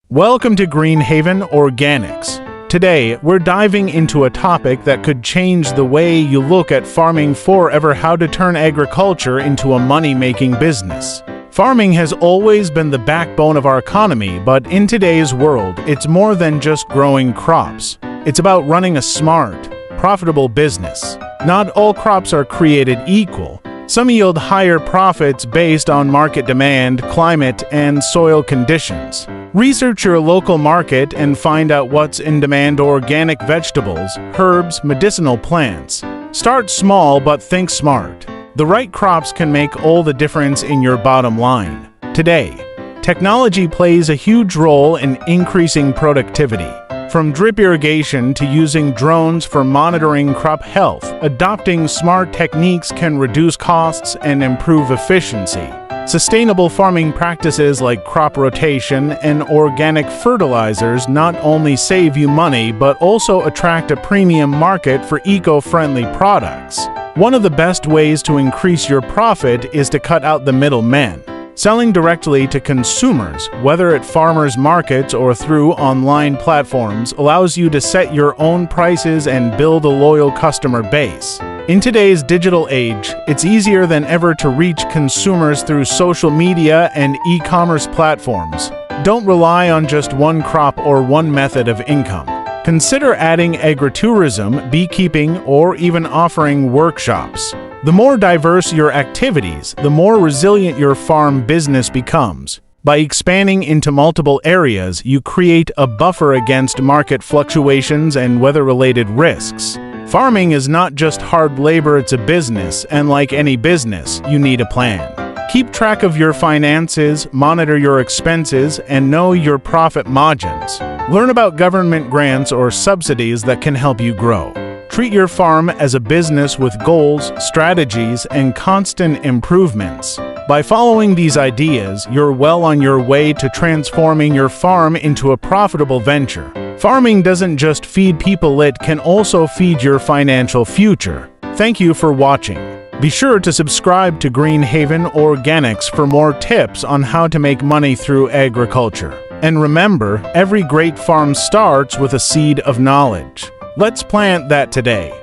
Welcome to Green Haven Organics. Today, we're diving into a topic that could change the way you look at farming forever: how to turn agriculture into a money-making business. Farming has always been the backbone of our economy, but in today's world, it's more than just growing crops. It's about running a smart, profitable business. Not all crops are created equal. Some yield higher profits based on market demand, climate, and soil conditions. Research your local market and find out what's in demand: organic vegetables, herbs, medicinal plants. Start small but think smart. The right crops can make all the difference in your bottom line. Today, technology plays a huge role in increasing productivity. From drip irrigation to using drones for monitoring crop health, adopting smart techniques can reduce costs and improve efficiency. Sustainable farming practices like crop rotation and organic fertilizers not only save you money but also attract a premium market for eco-friendly products. One of the best ways to increase your profit is to cut out the middlemen. Selling directly to consumers, whether at farmers markets or through online platforms, allows you to set your own prices and build a loyal customer base. In today's digital age, it's easier than ever to reach consumers through social media and e-commerce platforms. Don't rely on just one crop or one method of income. Consider adding agritourism, beekeeping, or even offering workshops. The more diverse your activities, the more resilient your farm business becomes. By expanding into multiple areas, you create a buffer against market fluctuations and weather-related risks. Farming is not just hard labor, it's a business, and like any business, you need a plan. Keep track of your finances, monitor your expenses, and know your profit margins. Learn about government grants or subsidies that can help you grow. Treat your farm as a business with goals, strategies, and constant improvements. By following these ideas, you're well on your way to transforming your farm into a profitable venture. Farming doesn't just feed people, it can also feed your financial future. Thank you for watching. Be sure to subscribe to Green Haven Organics for more tips on how to make money through agriculture. And remember, every great farm starts with a seed of knowledge. Let's plant that today.